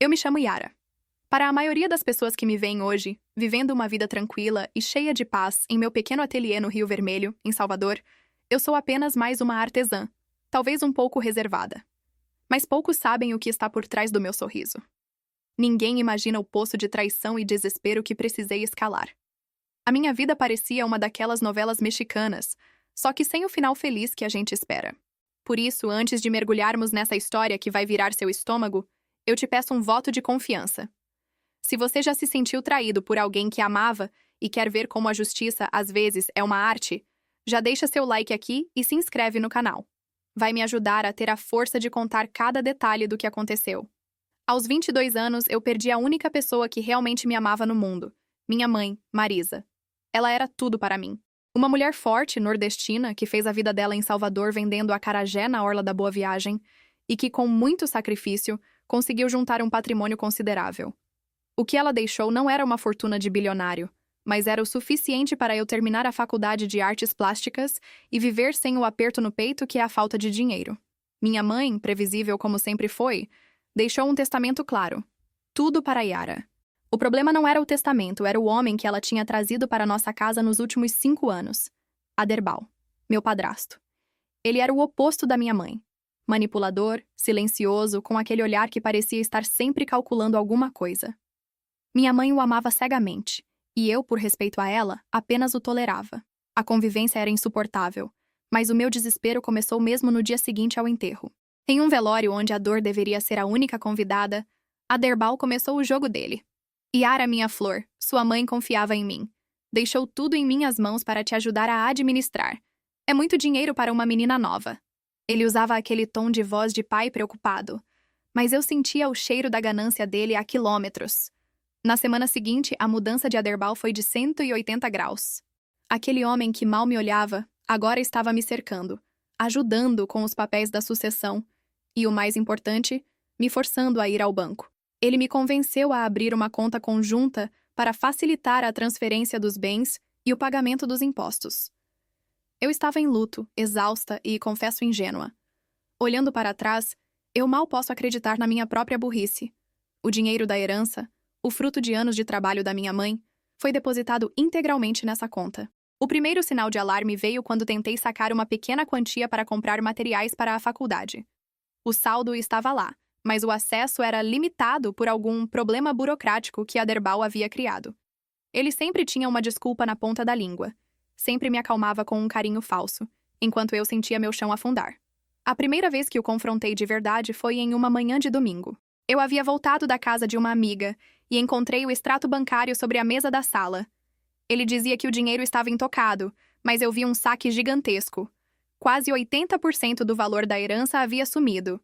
Eu me chamo Yara. Para a maioria das pessoas que me veem hoje, vivendo uma vida tranquila e cheia de paz em meu pequeno ateliê no Rio Vermelho, em Salvador, eu sou apenas mais uma artesã, talvez um pouco reservada. Mas poucos sabem o que está por trás do meu sorriso. Ninguém imagina o poço de traição e desespero que precisei escalar. A minha vida parecia uma daquelas novelas mexicanas, só que sem o final feliz que a gente espera. Por isso, antes de mergulharmos nessa história que vai virar seu estômago, eu te peço um voto de confiança. Se você já se sentiu traído por alguém que amava e quer ver como a justiça, às vezes, é uma arte, já deixa seu like aqui e se inscreve no canal. Vai me ajudar a ter a força de contar cada detalhe do que aconteceu. Aos 22 anos, eu perdi a única pessoa que realmente me amava no mundo, minha mãe, Marisa. Ela era tudo para mim. Uma mulher forte, nordestina, que fez a vida dela em Salvador vendendo acarajé na orla da Boa Viagem e que, com muito sacrifício, conseguiu juntar um patrimônio considerável. O que ela deixou não era uma fortuna de bilionário, mas era o suficiente para eu terminar a faculdade de artes plásticas e viver sem o aperto no peito que é a falta de dinheiro. Minha mãe, previsível como sempre foi, deixou um testamento claro. Tudo para Yara. O problema não era o testamento, era o homem que ela tinha trazido para nossa casa nos últimos 5 anos. Aderbal, meu padrasto. Ele era o oposto da minha mãe. Manipulador, silencioso, com aquele olhar que parecia estar sempre calculando alguma coisa. Minha mãe o amava cegamente, e eu, por respeito a ela, apenas o tolerava. A convivência era insuportável, mas o meu desespero começou mesmo no dia seguinte ao enterro. Em um velório onde a dor deveria ser a única convidada, Aderbal começou o jogo dele. Yara, minha flor, sua mãe confiava em mim. Deixou tudo em minhas mãos para te ajudar a administrar. É muito dinheiro para uma menina nova. Ele usava aquele tom de voz de pai preocupado, mas eu sentia o cheiro da ganância dele a quilômetros. Na semana seguinte, a mudança de Aderbal foi de 180 graus. Aquele homem que mal me olhava, agora estava me cercando, ajudando com os papéis da sucessão e, o mais importante, me forçando a ir ao banco. Ele me convenceu a abrir uma conta conjunta para facilitar a transferência dos bens e o pagamento dos impostos. Eu estava em luto, exausta e, confesso, ingênua. Olhando para trás, eu mal posso acreditar na minha própria burrice. O dinheiro da herança, o fruto de anos de trabalho da minha mãe, foi depositado integralmente nessa conta. O primeiro sinal de alarme veio quando tentei sacar uma pequena quantia para comprar materiais para a faculdade. O saldo estava lá, mas o acesso era limitado por algum problema burocrático que Aderbal havia criado. Ele sempre tinha uma desculpa na ponta da língua. Sempre me acalmava com um carinho falso, enquanto eu sentia meu chão afundar. A primeira vez que o confrontei de verdade foi em uma manhã de domingo. Eu havia voltado da casa de uma amiga e encontrei o extrato bancário sobre a mesa da sala. Ele dizia que o dinheiro estava intocado, mas eu vi um saque gigantesco. Quase 80% do valor da herança havia sumido.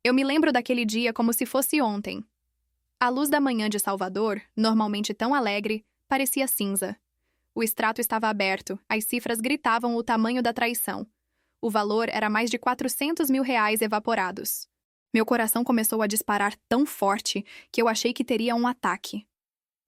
Eu me lembro daquele dia como se fosse ontem. A luz da manhã de Salvador, normalmente tão alegre, parecia cinza. O extrato estava aberto, as cifras gritavam o tamanho da traição. O valor era mais de 400 mil reais evaporados. Meu coração começou a disparar tão forte que eu achei que teria um ataque.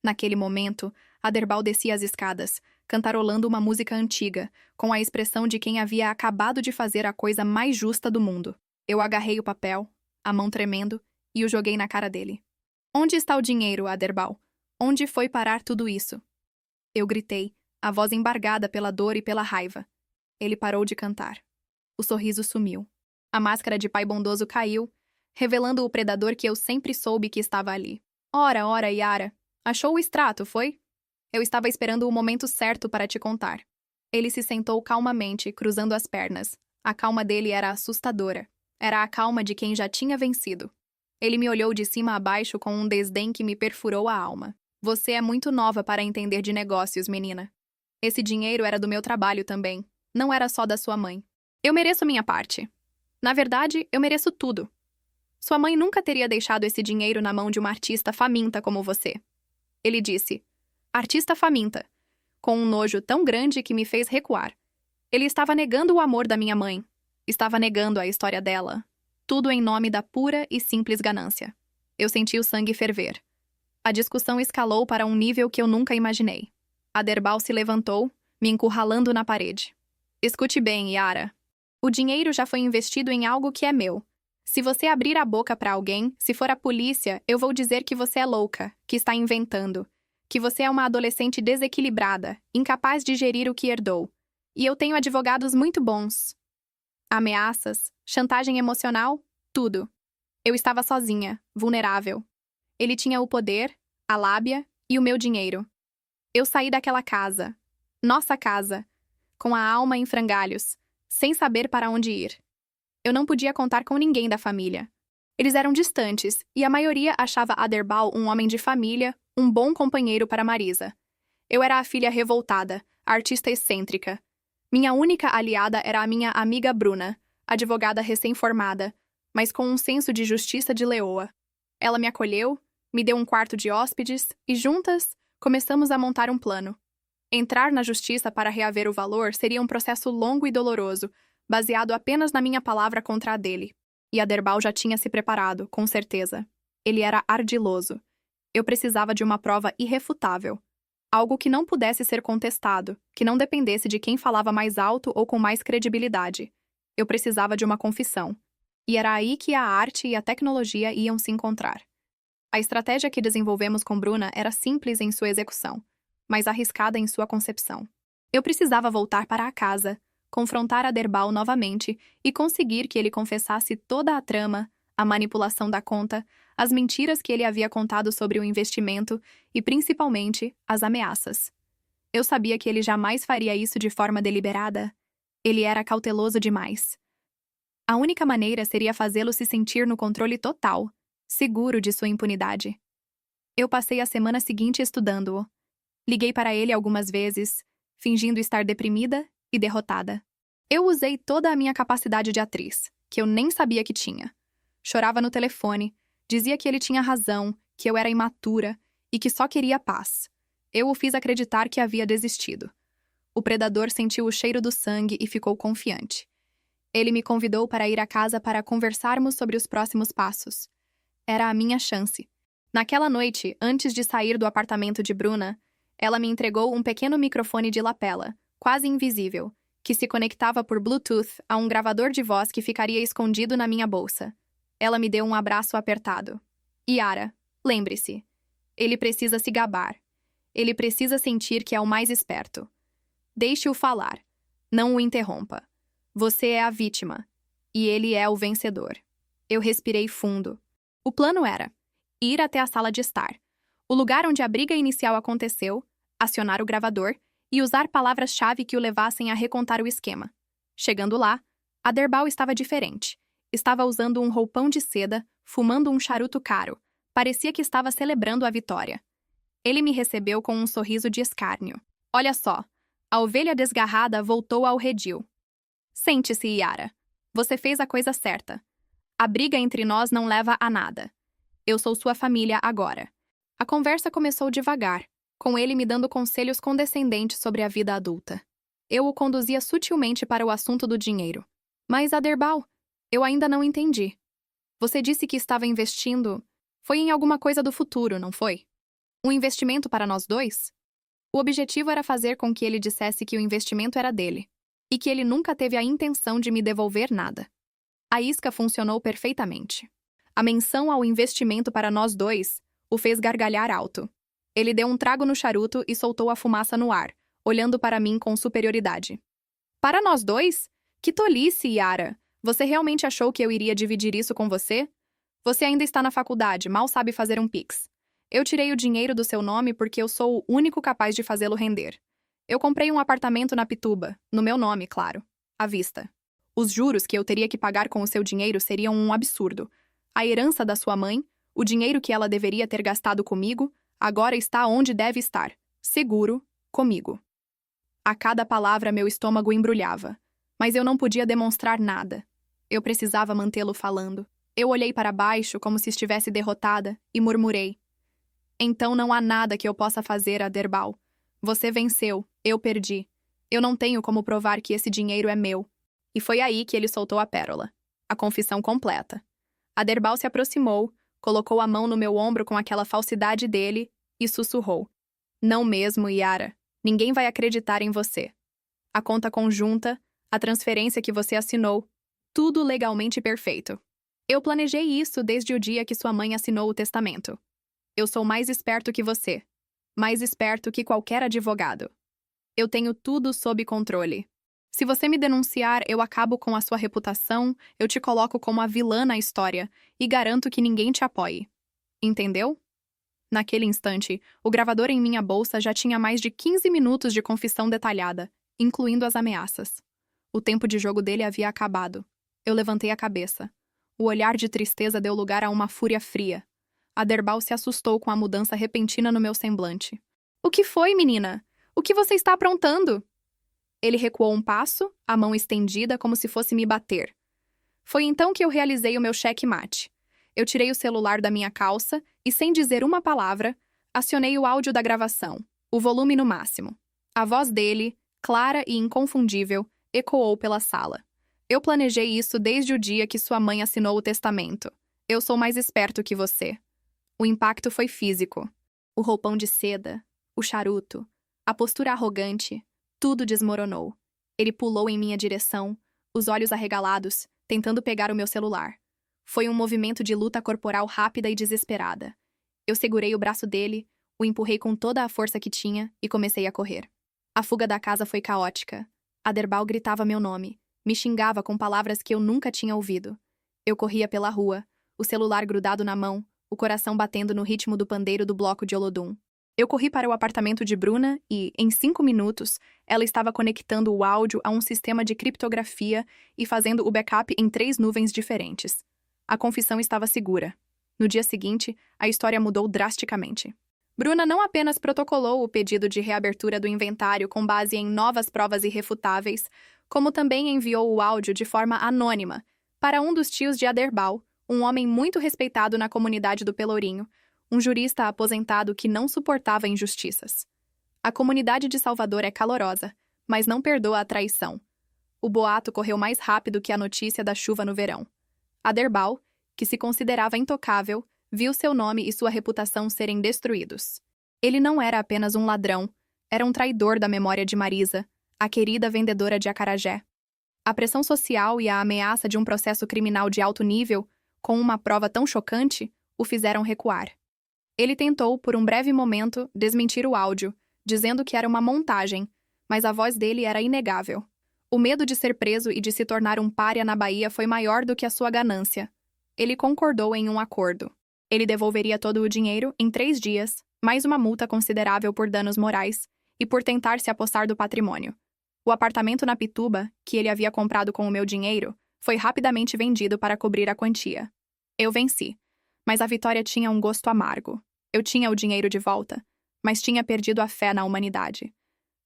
Naquele momento, Aderbal descia as escadas, cantarolando uma música antiga, com a expressão de quem havia acabado de fazer a coisa mais justa do mundo. Eu agarrei o papel, a mão tremendo, e o joguei na cara dele. Onde está o dinheiro, Aderbal? Onde foi parar tudo isso? Eu gritei, a voz embargada pela dor e pela raiva. Ele parou de cantar. O sorriso sumiu. A máscara de pai bondoso caiu, revelando o predador que eu sempre soube que estava ali. Ora, Yara. Achou o extrato, foi? Eu estava esperando o momento certo para te contar. Ele se sentou calmamente, cruzando as pernas. A calma dele era assustadora. Era a calma de quem já tinha vencido. Ele me olhou de cima a baixo com um desdém que me perfurou a alma. Você é muito nova para entender de negócios, menina. Esse dinheiro era do meu trabalho também. Não era só da sua mãe. Eu mereço minha parte. Na verdade, eu mereço tudo. Sua mãe nunca teria deixado esse dinheiro na mão de uma artista faminta como você. Ele disse. Artista faminta. Com um nojo tão grande que me fez recuar. Ele estava negando o amor da minha mãe. Estava negando a história dela. Tudo em nome da pura e simples ganância. Eu senti o sangue ferver. A discussão escalou para um nível que eu nunca imaginei. Aderbal se levantou, me encurralando na parede. Escute bem, Yara. O dinheiro já foi investido em algo que é meu. Se você abrir a boca para alguém, se for a polícia, eu vou dizer que você é louca, que está inventando, que você é uma adolescente desequilibrada, incapaz de gerir o que herdou. E eu tenho advogados muito bons. Ameaças, chantagem emocional, tudo. Eu estava sozinha, vulnerável. Ele tinha o poder, a lábia e o meu dinheiro. Eu saí daquela casa, nossa casa, com a alma em frangalhos, sem saber para onde ir. Eu não podia contar com ninguém da família. Eles eram distantes, e a maioria achava Aderbal um homem de família, um bom companheiro para Marisa. Eu era a filha revoltada, a artista excêntrica. Minha única aliada era a minha amiga Bruna, advogada recém-formada, mas com um senso de justiça de leoa. Ela me acolheu, me deu um quarto de hóspedes, e juntas, começamos a montar um plano. Entrar na justiça para reaver o valor seria um processo longo e doloroso, baseado apenas na minha palavra contra a dele. E Aderbal já tinha se preparado, com certeza. Ele era ardiloso. Eu precisava de uma prova irrefutável. Algo que não pudesse ser contestado, que não dependesse de quem falava mais alto ou com mais credibilidade. Eu precisava de uma confissão. E era aí que a arte e a tecnologia iam se encontrar. A estratégia que desenvolvemos com Bruna era simples em sua execução, mas arriscada em sua concepção. Eu precisava voltar para a casa, confrontar Aderbal novamente e conseguir que ele confessasse toda a trama, a manipulação da conta, as mentiras que ele havia contado sobre o investimento e, principalmente, as ameaças. Eu sabia que ele jamais faria isso de forma deliberada. Ele era cauteloso demais. A única maneira seria fazê-lo se sentir no controle total, seguro de sua impunidade. Eu passei a semana seguinte estudando-o. Liguei para ele algumas vezes, fingindo estar deprimida e derrotada. Eu usei toda a minha capacidade de atriz, que eu nem sabia que tinha. Chorava no telefone, dizia que ele tinha razão, que eu era imatura e que só queria paz. Eu o fiz acreditar que havia desistido. O predador sentiu o cheiro do sangue e ficou confiante. Ele me convidou para ir à casa para conversarmos sobre os próximos passos. Era a minha chance. Naquela noite, antes de sair do apartamento de Bruna, ela me entregou um pequeno microfone de lapela, quase invisível, que se conectava por Bluetooth a um gravador de voz que ficaria escondido na minha bolsa. Ela me deu um abraço apertado. Yara, lembre-se. Ele precisa se gabar. Ele precisa sentir que é o mais esperto. Deixe-o falar. Não o interrompa. Você é a vítima. E ele é o vencedor. Eu respirei fundo. O plano era ir até a sala de estar, o lugar onde a briga inicial aconteceu, acionar o gravador e usar palavras-chave que o levassem a recontar o esquema. Chegando lá, Aderbal estava diferente. Estava usando um roupão de seda, fumando um charuto caro. Parecia que estava celebrando a vitória. Ele me recebeu com um sorriso de escárnio. Olha só, a ovelha desgarrada voltou ao redil. Sente-se, Yara. Você fez a coisa certa. A briga entre nós não leva a nada. Eu sou sua família agora. A conversa começou devagar, com ele me dando conselhos condescendentes sobre a vida adulta. Eu o conduzia sutilmente para o assunto do dinheiro. Mas, Aderbal, eu ainda não entendi. Você disse que estava investindo... Foi em alguma coisa do futuro, não foi? Um investimento para nós dois? O objetivo era fazer com que ele dissesse que o investimento era dele, e que ele nunca teve a intenção de me devolver nada. A isca funcionou perfeitamente. A menção ao investimento para nós dois o fez gargalhar alto. Ele deu um trago no charuto e soltou a fumaça no ar, olhando para mim com superioridade. Para nós dois? Que tolice, Yara! Você realmente achou que eu iria dividir isso com você? Você ainda está na faculdade, mal sabe fazer um Pix. Eu tirei o dinheiro do seu nome porque eu sou o único capaz de fazê-lo render. Eu comprei um apartamento na Pituba, no meu nome, claro, à vista. Os juros que eu teria que pagar com o seu dinheiro seriam um absurdo. A herança da sua mãe, o dinheiro que ela deveria ter gastado comigo, agora está onde deve estar, seguro, comigo. A cada palavra meu estômago embrulhava, mas eu não podia demonstrar nada. Eu precisava mantê-lo falando. Eu olhei para baixo como se estivesse derrotada e murmurei. Então não há nada que eu possa fazer, Aderbal. Você venceu, eu perdi. Eu não tenho como provar que esse dinheiro é meu. E foi aí que ele soltou a pérola. A confissão completa. Aderbal se aproximou, colocou a mão no meu ombro com aquela falsidade dele e sussurrou. Não mesmo, Yara. Ninguém vai acreditar em você. A conta conjunta, a transferência que você assinou, tudo legalmente perfeito. Eu planejei isso desde o dia que sua mãe assinou o testamento. Eu sou mais esperto que você. Mais esperto que qualquer advogado. Eu tenho tudo sob controle. Se você me denunciar, eu acabo com a sua reputação, eu te coloco como a vilã na história e garanto que ninguém te apoie. Entendeu? Naquele instante, o gravador em minha bolsa já tinha mais de 15 minutos de confissão detalhada, incluindo as ameaças. O tempo de jogo dele havia acabado. Eu levantei a cabeça. O olhar de tristeza deu lugar a uma fúria fria. Aderbal se assustou com a mudança repentina no meu semblante. O que foi, menina? O que você está aprontando? Ele recuou um passo, a mão estendida como se fosse me bater. Foi então que eu realizei o meu cheque-mate. Eu tirei o celular da minha calça e, sem dizer uma palavra, acionei o áudio da gravação, o volume no máximo. A voz dele, clara e inconfundível, ecoou pela sala. Eu planejei isso desde o dia que sua mãe assinou o testamento. Eu sou mais esperto que você. O impacto foi físico. O roupão de seda, o charuto, a postura arrogante, tudo desmoronou. Ele pulou em minha direção, os olhos arregalados, tentando pegar o meu celular. Foi um movimento de luta corporal rápida e desesperada. Eu segurei o braço dele, o empurrei com toda a força que tinha e comecei a correr. A fuga da casa foi caótica. Aderbal gritava meu nome, me xingava com palavras que eu nunca tinha ouvido. Eu corria pela rua, o celular grudado na mão, o coração batendo no ritmo do pandeiro do bloco de Olodum. Eu corri para o apartamento de Bruna e, em 5 minutos, ela estava conectando o áudio a um sistema de criptografia e fazendo o backup em 3 nuvens diferentes. A confissão estava segura. No dia seguinte, a história mudou drasticamente. Bruna não apenas protocolou o pedido de reabertura do inventário com base em novas provas irrefutáveis, como também enviou o áudio de forma anônima para um dos tios de Aderbal, um homem muito respeitado na comunidade do Pelourinho, um jurista aposentado que não suportava injustiças. A comunidade de Salvador é calorosa, mas não perdoa a traição. O boato correu mais rápido que a notícia da chuva no verão. Aderbal, que se considerava intocável, viu seu nome e sua reputação serem destruídos. Ele não era apenas um ladrão, era um traidor da memória de Marisa, a querida vendedora de acarajé. A pressão social e a ameaça de um processo criminal de alto nível, com uma prova tão chocante, o fizeram recuar. Ele tentou, por um breve momento, desmentir o áudio, dizendo que era uma montagem, mas a voz dele era inegável. O medo de ser preso e de se tornar um pária na Bahia foi maior do que a sua ganância. Ele concordou em um acordo. Ele devolveria todo o dinheiro em 3 dias, mais uma multa considerável por danos morais e por tentar se apossar do patrimônio. O apartamento na Pituba, que ele havia comprado com o meu dinheiro, foi rapidamente vendido para cobrir a quantia. Eu venci, mas a vitória tinha um gosto amargo. Eu tinha o dinheiro de volta, mas tinha perdido a fé na humanidade.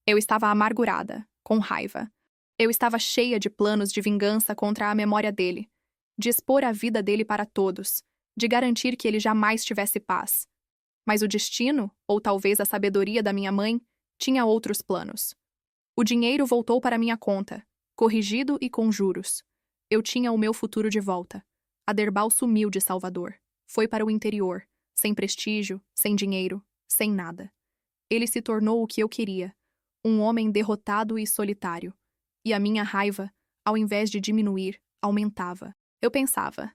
Eu estava amargurada, com raiva. Eu estava cheia de planos de vingança contra a memória dele, de expor a vida dele para todos, de garantir que ele jamais tivesse paz. Mas o destino, ou talvez a sabedoria da minha mãe, tinha outros planos. O dinheiro voltou para minha conta, corrigido e com juros. Eu tinha o meu futuro de volta. Aderbal sumiu de Salvador. Foi para o interior, sem prestígio, sem dinheiro, sem nada. Ele se tornou o que eu queria, um homem derrotado e solitário. E a minha raiva, ao invés de diminuir, aumentava. Eu pensava,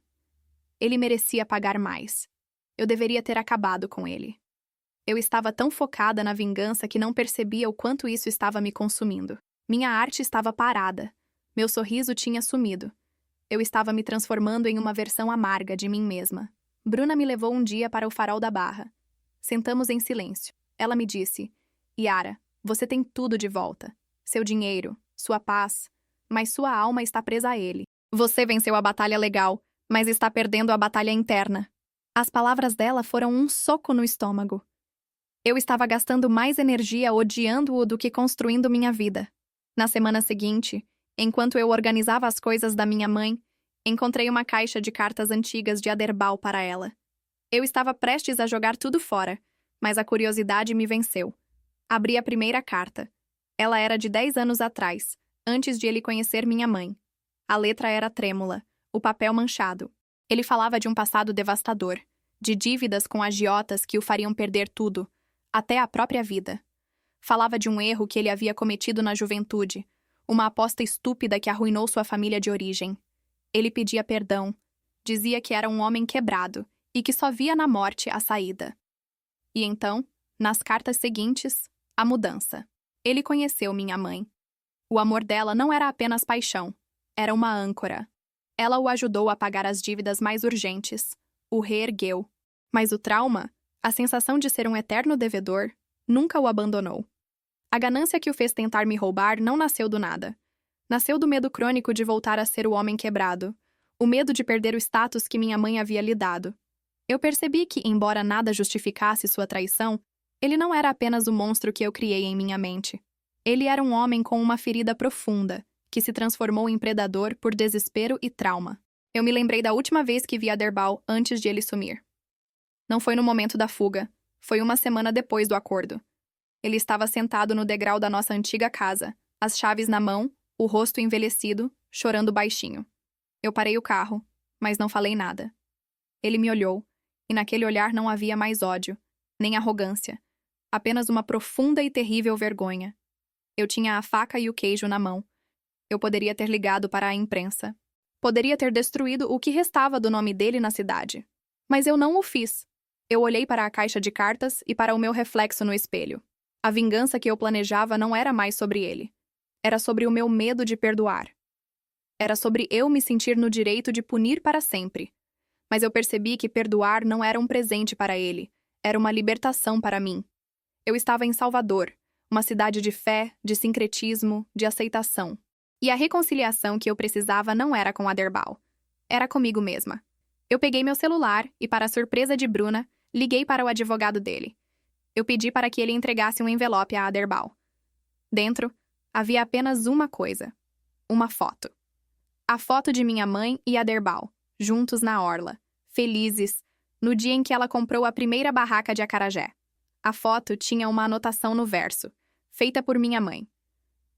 ele merecia pagar mais. Eu deveria ter acabado com ele. Eu estava tão focada na vingança que não percebia o quanto isso estava me consumindo. Minha arte estava parada. Meu sorriso tinha sumido. Eu estava me transformando em uma versão amarga de mim mesma. Bruna me levou um dia para o Farol da Barra. Sentamos em silêncio. Ela me disse, Yara, você tem tudo de volta. Seu dinheiro, sua paz, mas sua alma está presa a ele. Você venceu a batalha legal, mas está perdendo a batalha interna. As palavras dela foram um soco no estômago. Eu estava gastando mais energia odiando-o do que construindo minha vida. Na semana seguinte, enquanto eu organizava as coisas da minha mãe, encontrei uma caixa de cartas antigas de Aderbal para ela. Eu estava prestes a jogar tudo fora, mas a curiosidade me venceu. Abri a primeira carta. Ela era de 10 anos atrás, antes de ele conhecer minha mãe. A letra era trêmula, o papel manchado. Ele falava de um passado devastador, de dívidas com agiotas que o fariam perder tudo, até a própria vida. Falava de um erro que ele havia cometido na juventude, uma aposta estúpida que arruinou sua família de origem. Ele pedia perdão. Dizia que era um homem quebrado e que só via na morte a saída. E então, nas cartas seguintes, a mudança. Ele conheceu minha mãe. O amor dela não era apenas paixão, era uma âncora. Ela o ajudou a pagar as dívidas mais urgentes, o reergueu. Mas o trauma, a sensação de ser um eterno devedor, nunca o abandonou. A ganância que o fez tentar me roubar não nasceu do nada. Nasceu do medo crônico de voltar a ser o homem quebrado, o medo de perder o status que minha mãe havia lhe dado. Eu percebi que, embora nada justificasse sua traição, ele não era apenas o monstro que eu criei em minha mente. Ele era um homem com uma ferida profunda, que se transformou em predador por desespero e trauma. Eu me lembrei da última vez que vi Aderbal antes de ele sumir. Não foi no momento da fuga, foi uma semana depois do acordo. Ele estava sentado no degrau da nossa antiga casa, as chaves na mão, o rosto envelhecido, chorando baixinho. Eu parei o carro, mas não falei nada. Ele me olhou, e naquele olhar não havia mais ódio, nem arrogância, apenas uma profunda e terrível vergonha. Eu tinha a faca e o queijo na mão. Eu poderia ter ligado para a imprensa. Poderia ter destruído o que restava do nome dele na cidade. Mas eu não o fiz. Eu olhei para a caixa de cartas e para o meu reflexo no espelho. A vingança que eu planejava não era mais sobre ele. Era sobre o meu medo de perdoar. Era sobre eu me sentir no direito de punir para sempre. Mas eu percebi que perdoar não era um presente para ele, era uma libertação para mim. Eu estava em Salvador, uma cidade de fé, de sincretismo, de aceitação. E a reconciliação que eu precisava não era com Aderbal. Era comigo mesma. Eu peguei meu celular e, para a surpresa de Bruna, liguei para o advogado dele. Eu pedi para que ele entregasse um envelope a Aderbal. Dentro, havia apenas uma coisa. Uma foto. A foto de minha mãe e Aderbal, juntos na orla, felizes, no dia em que ela comprou a primeira barraca de acarajé. A foto tinha uma anotação no verso, feita por minha mãe.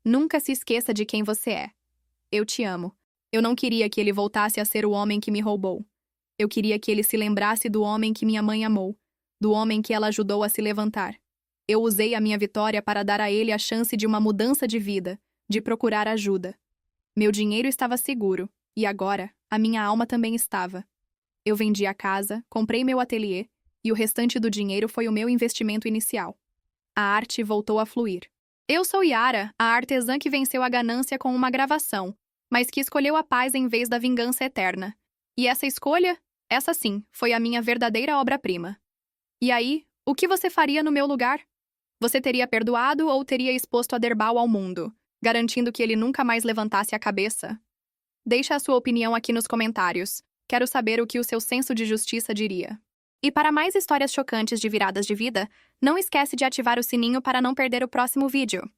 Nunca se esqueça de quem você é. Eu te amo. Eu não queria que ele voltasse a ser o homem que me roubou. Eu queria que ele se lembrasse do homem que minha mãe amou, do homem que ela ajudou a se levantar. Eu usei a minha vitória para dar a ele a chance de uma mudança de vida, de procurar ajuda. Meu dinheiro estava seguro, e agora, a minha alma também estava. Eu vendi a casa, comprei meu ateliê, e o restante do dinheiro foi o meu investimento inicial. A arte voltou a fluir. Eu sou Yara, a artesã que venceu a ganância com uma gravação, mas que escolheu a paz em vez da vingança eterna. E essa escolha, essa sim, foi a minha verdadeira obra-prima. E aí, o que você faria no meu lugar? Você teria perdoado ou teria exposto Aderbal ao mundo, garantindo que ele nunca mais levantasse a cabeça? Deixe a sua opinião aqui nos comentários. Quero saber o que o seu senso de justiça diria. E para mais histórias chocantes de viradas de vida, não esquece de ativar o sininho para não perder o próximo vídeo.